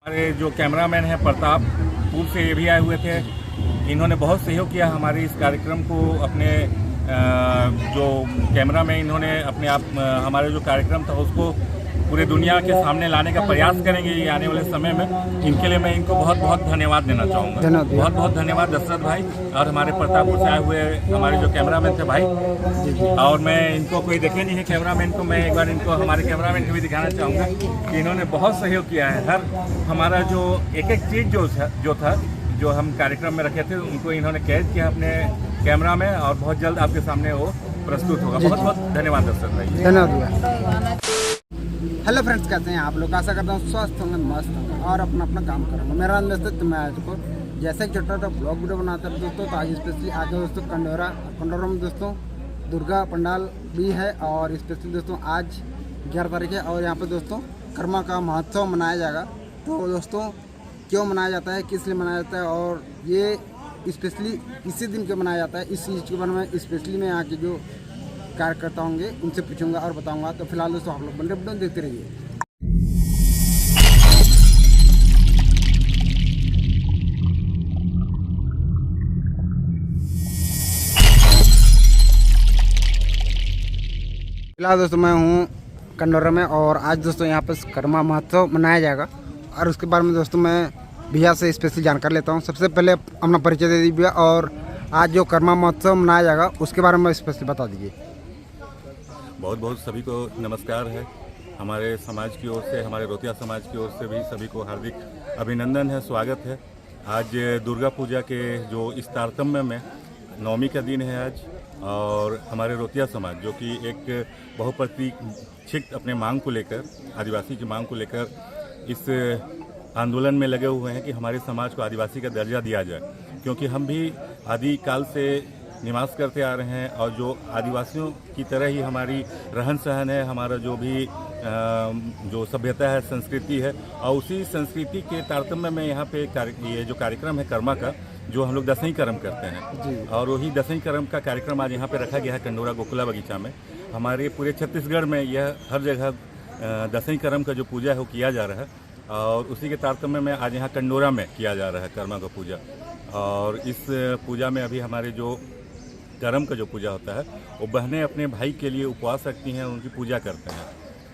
हमारे जो कैमरामैन हैं प्रताप पूर्व से ये भी आए हुए थे। इन्होंने बहुत सहयोग किया हमारे इस कार्यक्रम को। अपने जो कैमरा में इन्होंने अपने आप हमारे जो कार्यक्रम था उसको पूरे दुनिया के सामने लाने का प्रयास करेंगे ये आने वाले समय में। इनके लिए मैं इनको बहुत बहुत धन्यवाद देना चाहूँगा। बहुत बहुत धन्यवाद दशरथ भाई और हमारे प्रतापपुर से आए हुए हमारे जो कैमरामैन थे भाई। और मैं इनको कोई देखे नहीं है कैमरामैन को, मैं एक बार इनको हमारे कैमरामैन को भी दिखाना चाहूँगा कि इन्होंने बहुत सहयोग किया है। हर हमारा जो एक एक चीज़ जो था जो हम कार्यक्रम में रखे थे उनको इन्होंने कैद किया अपने कैमरा में और बहुत जल्द आपके सामने वो प्रस्तुत होगा। बहुत बहुत धन्यवाद दशरथ भाई। धन्यवाद। हेलो फ्रेंड्स, कैसे हैं आप लोग? आशा करता हूँ स्वस्थ होंगे, मस्त होंगे और अपना अपना काम करेंगे। मेरा नाम दोस्तों, मैं आज को जैसे एक छोटा छोटा ब्लॉग वीडियो बनाता हूँ दोस्तों। तो आज स्पेशली आ गए दोस्तों कंडोरा में दोस्तों दुर्गा पंडाल भी है। और स्पेशली दोस्तों आज 11 तारीख है और यहाँ पर दोस्तों कर्मा का महोत्सव मनाया जाएगा। तो दोस्तों क्यों मनाया जाता है, किस लिए मनाया जाता है और ये स्पेशली इसी दिन क्यों मनाया जाता है, इस चीज़ के बारे में स्पेशली मैं यहाँ के जो कार्यकर्ता होंगे उनसे पूछूंगा और बताऊंगा। तो फिलहाल दोस्तों आप लोग बने वीडियो देखते रहिए। फिलहाल दोस्तों मैं हूँ कंडोरा में और आज दोस्तों यहाँ पर कर्मा महोत्सव मनाया जाएगा और उसके बारे में दोस्तों मैं भैया से स्पेशली जानकारी लेता हूँ। सबसे पहले अपना परिचय दे दीजिए भैया और आज जो कर्मा महोत्सव मनाया जाएगा उसके बारे में स्पेशली बता दीजिए। बहुत बहुत सभी को नमस्कार है। हमारे समाज की ओर से, हमारे रोतिया समाज की ओर से भी सभी को हार्दिक अभिनंदन है, स्वागत है। आज दुर्गा पूजा के जो इस तारतम्य में नवमी का दिन है आज, और हमारे रोतिया समाज जो कि एक बहुप्रतीक्षित अपने मांग को लेकर, आदिवासी की मांग को लेकर इस आंदोलन में लगे हुए हैं कि हमारे समाज को आदिवासी का दर्जा दिया जाए, क्योंकि हम भी आदिकाल से निवास करते आ रहे हैं और जो आदिवासियों की तरह ही हमारी रहन सहन है, हमारा जो भी जो सभ्यता है, संस्कृति है, और उसी संस्कृति के तारतम्य में यहाँ पे ये जो कार्यक्रम है कर्मा का, जो हम लोग दसवीं कर्म करते हैं, और वही दसवीं कर्म का कार्यक्रम आज यहाँ पे रखा गया है कंडोरा गोकुला बगीचा में। हमारे पूरे छत्तीसगढ़ में यह हर जगह दसवीं कर्म का जो पूजा है वो किया जा रहा है और उसी के तारतम्य में आज यहाँ कंडोरा में किया जा रहा है कर्मा का पूजा। और इस पूजा में अभी हमारे जो कर्म का जो पूजा होता है वो बहनें अपने भाई के लिए उपवास रखती हैं, उनकी पूजा करते हैं।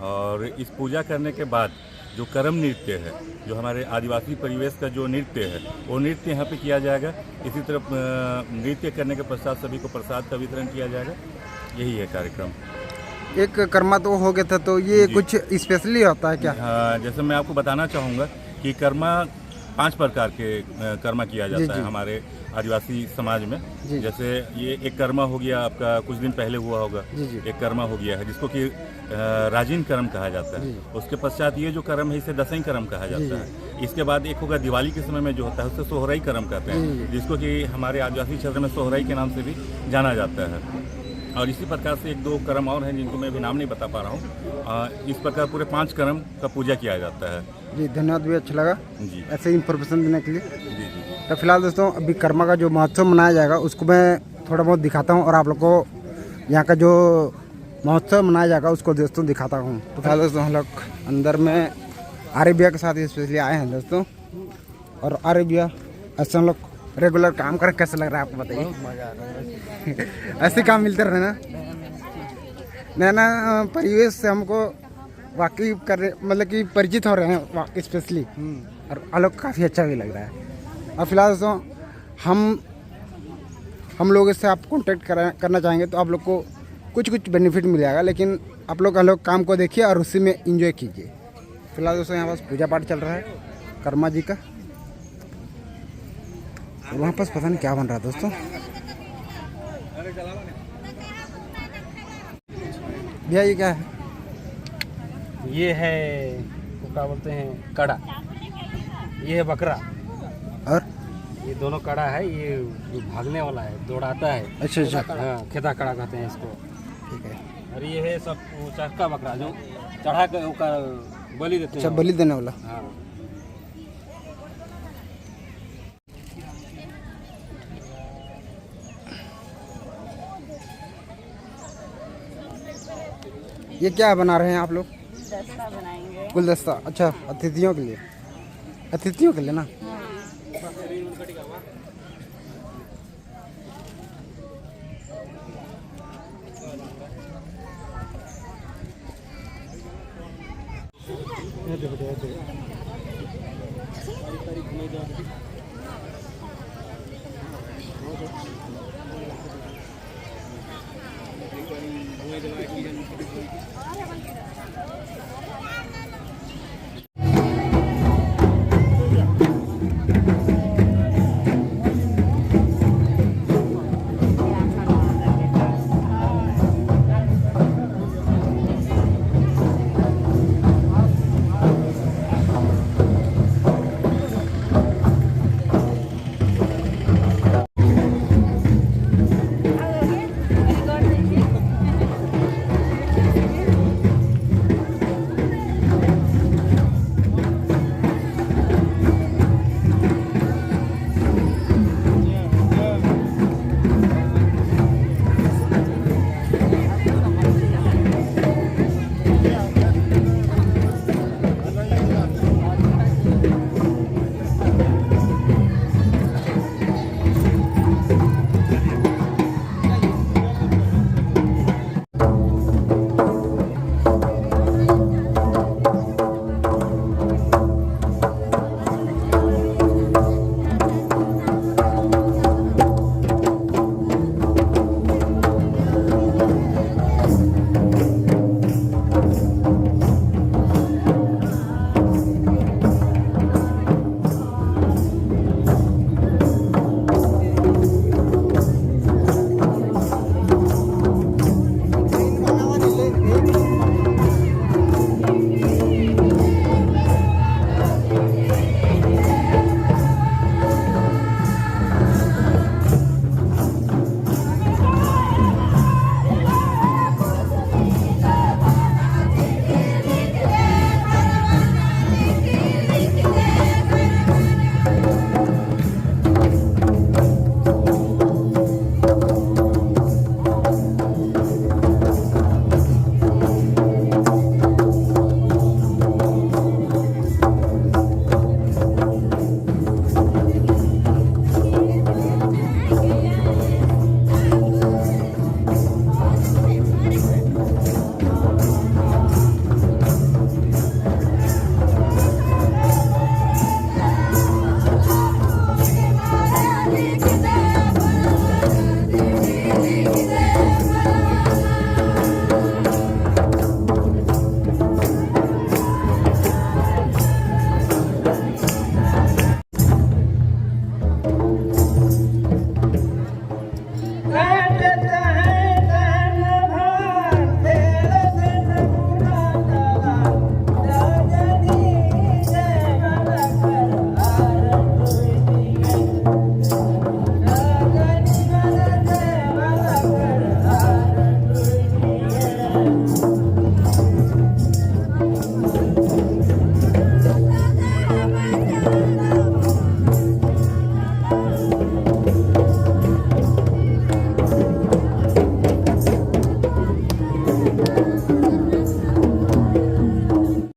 और इस पूजा करने के बाद जो कर्म नृत्य है, जो हमारे आदिवासी परिवेश का जो नृत्य है, वो नृत्य यहाँ पे किया जाएगा। इसी तरह नृत्य करने के पश्चात सभी को प्रसाद का वितरण किया जाएगा। यही है कार्यक्रम। एक कर्मा तो हो गया था, तो ये कुछ स्पेशली होता है क्या? हाँ, जैसे मैं आपको बताना चाहूँगा कि कर्मा 5 प्रकार के कर्मा किया जाता है हमारे आदिवासी समाज में। जैसे ये एक कर्मा हो गया आपका, कुछ दिन पहले हुआ होगा, एक कर्मा हो गया है जिसको कि राजीन कर्म कहा जाता है। उसके पश्चात ये जो कर्म है इसे दसवीं कर्म कहा जाता है। इसके बाद एक होगा दिवाली के समय में जो होता है उसे सोहराई कर्म कहते हैं, जिसको कि हमारे आदिवासी क्षेत्र में सोहराई के नाम से भी जाना जाता है। और इसी प्रकार से 1-2 कर्म और हैं जिनको मैं भी नाम नहीं बता पा रहा हूँ। इस प्रकार पूरे 5 कर्म का पूजा किया जाता है। जी धन्यवाद भी, अच्छा लगा जी ऐसे इन्फॉर्मेशन देने के लिए। जी जी। तो फिलहाल दोस्तों अभी कर्मा का जो महोत्सव मनाया जाएगा उसको मैं थोड़ा बहुत दिखाता हूँ और आप लोग को यहाँ का जो महोत्सव मनाया जाएगा उसको दोस्तों दिखाता हूँ। तो फिलहाल दोस्तों हम लोग अंदर में आर्य भैया के साथ स्पेशली आए हैं दोस्तों। और आर्य भैया ऐसे हम लोग रेगुलर काम कर, कैसा लग रहा है आपको बताइए? मजा आ रहा है। ऐसे काम मिलते रहे ना, नया परिवेश से हमको वाकई कर रहे, मतलब कि परिचित हो रहे हैं स्पेशली, और अलग काफ़ी अच्छा भी लग रहा है। और फिलहाल दोस्तों हम लोग इससे आप कांटेक्ट करना चाहेंगे तो आप लोग को कुछ बेनिफिट मिल जाएगा, लेकिन आप लोग काम को देखिए और उसी में इंजॉय कीजिए। फिलहाल दोस्तों यहाँ पास पूजा पाठ चल रहा है कर्मा जी का, और वहाँ पास पता नहीं क्या बन रहा है दोस्तों। भैया ये क्या है? ये है वो क्या बोलते हैं, कड़ा। ये है बकरा, और ये दोनों कड़ा है। ये जो भागने वाला है, दौड़ाता है। अच्छा अच्छा, हाँ, खेता कड़ा कहते हैं इसको। ठीक है। और ये है सब वो चरका बकरा जो चढ़ा कर उसका बलि देते हैं। अच्छा, बलि देने वाला। हाँ। ये क्या बना रहे हैं आप लोग? गुलदस्ता बनाएंगे। गुलदस्ता, अच्छा अतिथियों के लिए। अतिथियों के लिए ना।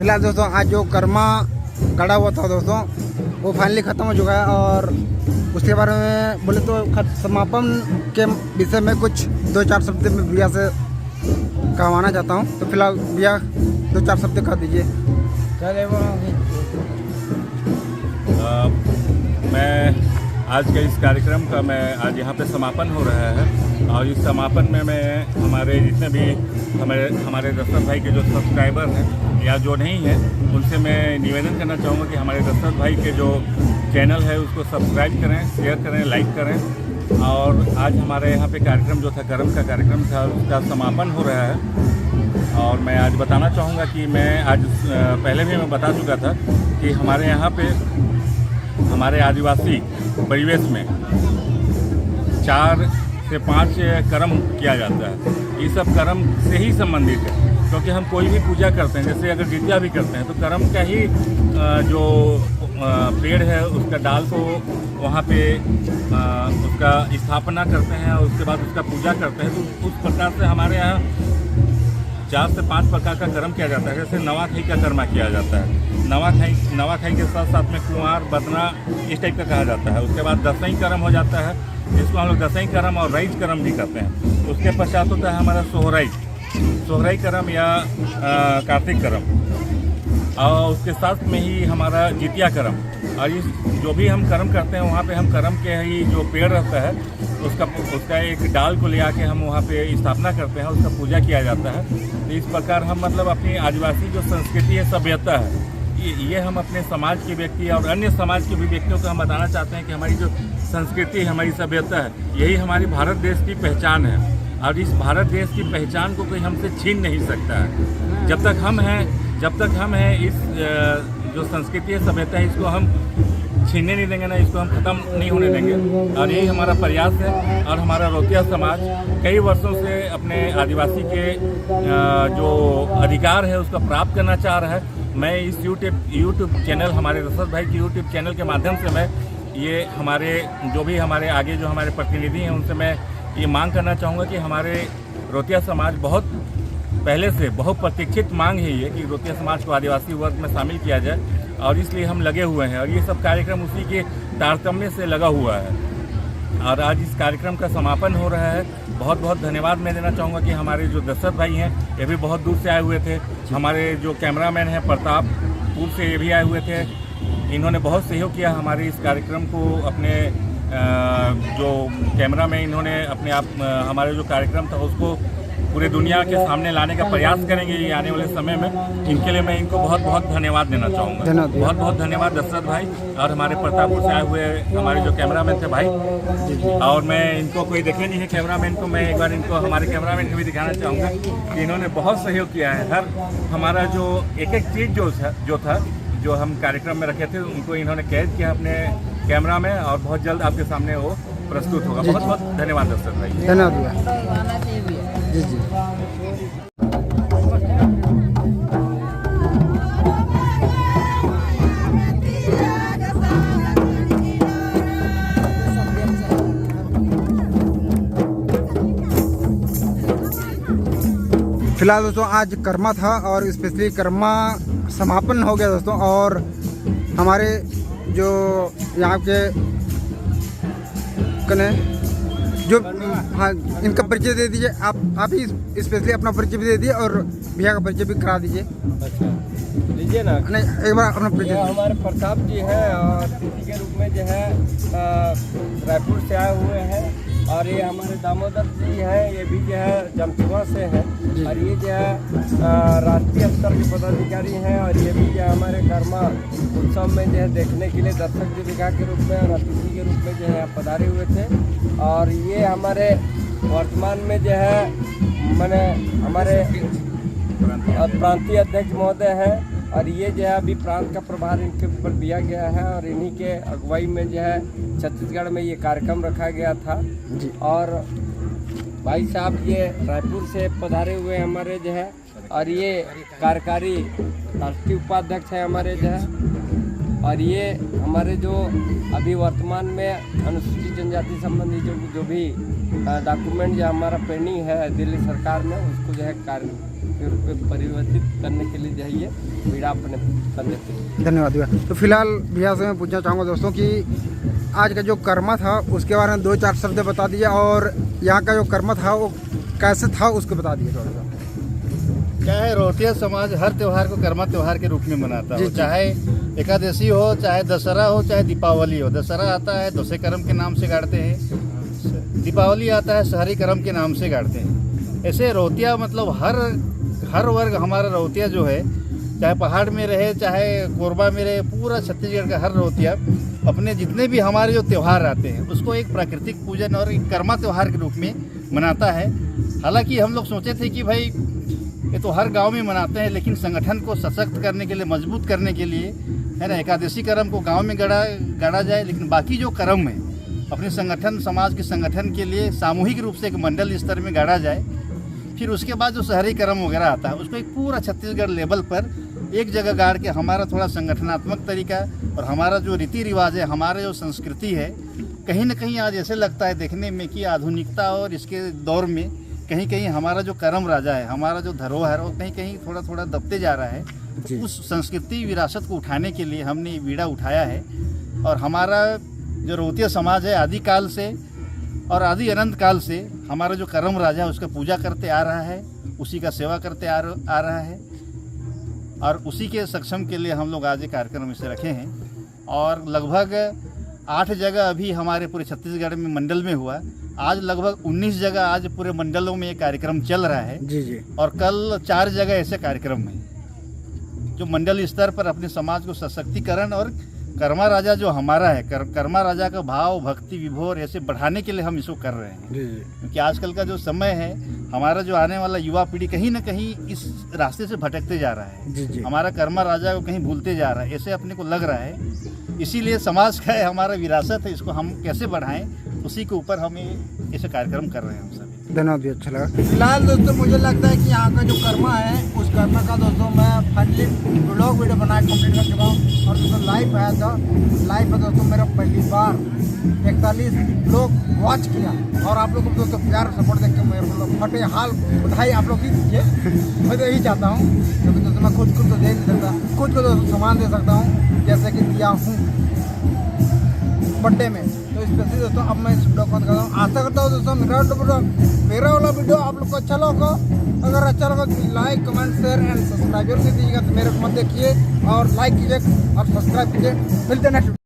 फिलहाल दोस्तों आज जो कर्मा गड़ा हुआ था दोस्तों वो फाइनली ख़त्म हो चुका है और उसके बारे में बोले तो समापन के विषय में कुछ 2-4 शब्द में भैया से कहवाना चाहता हूँ। तो फिलहाल भैया 2-4 शब्द कह दीजिए। मैं आज के इस कार्यक्रम का आज यहाँ पे समापन हो रहा है और इस समापन में मैं हमारे जितने भी हमारे दशरथ भाई के जो सब्सक्राइबर हैं या जो नहीं है उनसे मैं निवेदन करना चाहूँगा कि हमारे दशरथ भाई के जो चैनल है उसको सब्सक्राइब करें, शेयर करें, लाइक करें। और आज हमारे यहाँ पे कार्यक्रम जो था कर्म का कार्यक्रम था उसका समापन हो रहा है। और मैं आज बताना चाहूँगा कि मैं आज पहले भी मैं बता चुका था कि हमारे यहाँ पे हमारे आदिवासी परिवेश में 4 से 5 कर्म किया जाता है। ये सब कर्म से ही संबंधित है क्योंकि हम कोई भी पूजा करते हैं, जैसे अगर द्वितीया भी करते हैं तो कर्म का ही जो पेड़ है उसका डाल को वहाँ पे उसका स्थापना करते हैं और उसके बाद उसका पूजा करते हैं। तो उस प्रकार से हमारे यहाँ 4 से 5 प्रकार का कर्म किया जाता है। जैसे नवाखाई का कर्मा किया जाता है, नवाखाई के साथ साथ में कुंवार बदना इस टाइप का कहा जाता है। उसके बाद दसईं कर्म हो जाता है, जिसको हम लोग दसईं कर्म और रईज कर्म भी करते हैं। उसके पश्चात होता है हमारा सोहराई कर्म या कार्तिक कर्म, और उसके साथ में ही हमारा जितिया कर्म। और इस जो भी हम कर्म करते हैं वहाँ पे हम कर्म के ही जो पेड़ रहता है उसका एक डाल को ले आके हम वहाँ पे स्थापना करते हैं, उसका पूजा किया जाता है। तो इस प्रकार हम मतलब अपनी आदिवासी जो संस्कृति है, सभ्यता है, ये हम अपने समाज के व्यक्ति और अन्य समाज के भी व्यक्तियों को हम बताना चाहते हैं कि हमारी जो संस्कृति है, हमारी सभ्यता है, यही हमारी भारत देश की पहचान है। और इस भारत देश की पहचान को कोई हमसे छीन नहीं सकता है। जब तक हम हैं इस जो संस्कृति है, सभ्यता है, इसको हम छीनने नहीं देंगे ना, इसको हम ख़त्म नहीं होने देंगे। और यही हमारा प्रयास है। और हमारा रोतिया समाज कई वर्षों से अपने आदिवासी के जो अधिकार है उसको प्राप्त करना चाह रहा है। मैं इस यूट्यूब चैनल, हमारे दशरथ भाई के यूट्यूब चैनल के माध्यम से मैं ये हमारे जो भी हमारे आगे जो हमारे प्रतिनिधि हैं उनसे मैं ये मांग करना चाहूँगा कि हमारे रोतिया समाज बहुत पहले से बहुत प्रतीक्षित मांग है ये कि रोतिया समाज को आदिवासी वर्ग में शामिल किया जाए, और इसलिए हम लगे हुए हैं। और ये सब कार्यक्रम उसी के तारतम्य से लगा हुआ है। और आज इस कार्यक्रम का समापन हो रहा है। बहुत बहुत धन्यवाद मैं देना चाहूँगा कि हमारे जो दशरथ भाई हैं ये भी बहुत दूर से आए हुए थे। हमारे जो कैमरामैन हैं प्रतापपुर से, ये भी आए हुए थे। इन्होंने बहुत सहयोग किया हमारे इस कार्यक्रम को। अपने जो कैमरा में इन्होंने अपने आप हमारे जो कार्यक्रम था उसको पूरे दुनिया के सामने लाने का प्रयास करेंगे ये आने वाले समय में। इनके लिए मैं इनको बहुत बहुत धन्यवाद देना चाहूँगा। बहुत बहुत धन्यवाद दशरथ भाई और हमारे प्रतापपुर से आए हुए हमारे जो कैमरामैन थे भाई। और मैं इनको कोई देखे नहीं है कैमरामैन को, मैं एक बार इनको हमारे कैमरामैन को भी दिखाना चाहूँगा कि इन्होंने बहुत सहयोग किया है। हर हमारा जो एक चीज़ जो था जो हम कार्यक्रम में रखे थे उनको इन्होंने कैद किया अपने कैमरा में, और बहुत जल्द आपके सामने वो प्रस्तुत होगा। बहुत बहुत धन्यवाद दशरथ भाई। धन्यवाद जी जी। फिलहाल दोस्तों आज कर्मा था और स्पेशली कर्मा समापन हो गया दोस्तों। और हमारे जो यहाँ के कने जो हाँ इनका परिचय दे दीजिए। आप ही स्पेशली अपना परिचय भी दे दीजिए और भैया का परिचय भी करा दीजिए। अच्छा लीजिए ना। नहीं, एक बार अपना परिचय। हमारे प्रताप जी हैं और तिथि के रूप में जो है रायपुर से आए हुए हैं। और ये हमारे दामोदर जी हैं, ये भी जो है जमतुआ से हैं। और ये जो है राष्ट्रीय स्तर के पदाधिकारी हैं। और ये भी जो है हमारे कर्मा उत्सव में जो है देखने के लिए दर्शक दीपिका के रूप में और अतिथि के रूप में जो है पधारे हुए थे। और ये हमारे वर्तमान में जो है मैंने हमारे प्रांतीय अध्यक्ष महोदय हैं। और ये जो है अभी प्रांत का प्रभार इनके ऊपर दिया गया है। और इन्हीं के अगुवाई में जो है छत्तीसगढ़ में ये कार्यक्रम रखा गया था। और भाई साहब ये रायपुर से पधारे हुए हमारे जो है, और ये कार्यकारी राष्ट्रीय उपाध्यक्ष है हमारे जो है। और ये हमारे जो अभी वर्तमान में अनुसूचित जनजाति संबंधी जो भी डॉक्यूमेंट जो हमारा पेंडिंग है दिल्ली सरकार में, उसको जो है कार्य के रूप में परिवर्तित करने के लिए जो है ये पीड़ा अपने कर देते हैं। धन्यवाद भैया। तो फिलहाल भैया से मैं पूछना चाहूँगा दोस्तों कि आज का जो कर्मा था उसके बारे में 2-4 शब्द बता दीजिए, और यहाँ का जो कर्मा था वो कैसे था उसको बता दीजिए थोड़ा सा। क्या है, रोटिया समाज हर त्यौहार को कर्मा त्यौहार के रूप में मनाता है। चाहे एकादशी हो, चाहे दशहरा हो, चाहे दीपावली हो। दशहरा आता है दोसे कर्म के नाम से गाड़ते हैं, दीपावली आता है शहरी कर्म के नाम से गाड़ते हैं। ऐसे रोटिया मतलब हर वर्ग हमारा रोटिया जो है, चाहे पहाड़ में रहे चाहे कोरबा में रहे, पूरा छत्तीसगढ़ का हर रोटिया अपने जितने भी हमारे जो त्यौहार आते हैं उसको एक प्राकृतिक पूजन और एक कर्मा त्यौहार के रूप में मनाता है। हालांकि हम लोग सोचे थे कि भाई ये तो हर गांव में मनाते हैं, लेकिन संगठन को सशक्त करने के लिए, मजबूत करने के लिए है ना, एकादशी कर्म को गांव में गढ़ा जाए। लेकिन बाकी जो कर्म है अपने संगठन, समाज के संगठन के लिए सामूहिक रूप से एक मंडल स्तर में गाढ़ा जाए। फिर उसके बाद जो शहरी कर्म वगैरह आता है उसको एक पूरा छत्तीसगढ़ लेवल पर एक जगह गाड़ के हमारा थोड़ा संगठनात्मक तरीका और हमारा जो रीति रिवाज है, हमारा जो संस्कृति है, कहीं ना कहीं आज ऐसे लगता है देखने में कि आधुनिकता और इसके दौर में कहीं कहीं हमारा जो कर्म राजा है, हमारा जो धरोहर है, वो कहीं कहीं थोड़ा थोड़ा दबते जा रहा है। तो उस संस्कृति विरासत को उठाने के लिए हमने ये बीड़ा उठाया है। और हमारा जो रोहतिया समाज है आदिकाल से और आदि अनंत काल से हमारा जो कर्म राजा है उसका पूजा करते आ रहा है, उसी का सेवा करते आ रहा है। और उसी के सक्षम के लिए हम लोग आज ये कार्यक्रम इसे रखे हैं। और लगभग 8 जगह अभी हमारे पूरे छत्तीसगढ़ में मंडल में हुआ। आज लगभग 19 जगह आज पूरे मंडलों में ये कार्यक्रम चल रहा है। जी जी। और कल 4 जगह ऐसे कार्यक्रम हैं जो मंडल स्तर पर अपने समाज को सशक्तिकरण और कर्मा राजा जो हमारा है, कर्मा राजा का भाव भक्ति विभोर ऐसे बढ़ाने के लिए हम इसको कर रहे हैं। जी जी। क्योंकि आजकल का जो समय है, हमारा जो आने वाला युवा पीढ़ी कहीं ना कहीं इस रास्ते से भटकते जा रहा है। जी जी। हमारा कर्मा राजा को कहीं भूलते जा रहा है, ऐसे अपने को लग रहा है। इसीलिए समाज का है, हमारा विरासत है, इसको हम कैसे बढ़ाएं, उसी के ऊपर हम ऐसे कार्यक्रम कर रहे हैं हम सभी। धन्यवाद, अच्छा लगा। फिलहाल दोस्तों मुझे लगता है कि यहाँ का जो कर्मा है उस कर्मा का दोस्तों मैं फाइनली ब्लॉग वीडियो बना कंप्लीट कर चुका हूँ। और दोस्तों लाइव है दोस्तों मेरा पहली बार 41 लोग वॉच किया। और आप लोग को दोस्तों प्यार और सपोर्ट देख के मेरे को फटे हाल बधाई आप लोग ही दीजिए। मैं तो यही चाहता हूँ, क्योंकि दोस्तों मैं खुद तो दे नहीं सकता, खुद को दोस्तों सामान दे सकता हूँ जैसे कि दिया हूँ बर्थडे में। तो स्पेशली दोस्तों अब मैं इस वीडियो को करता हूँ। आशा करता हूँ दोस्तों मेरा वाला वीडियो आप लोग को अच्छा लगा। अगर अच्छा लगा तो like comment share and subscribe जरूर कीजिएगा। तो मेरे को मत देखिए और लाइक कीजिए और सब्सक्राइब कीजिए। मिलते हैं नेक्स्ट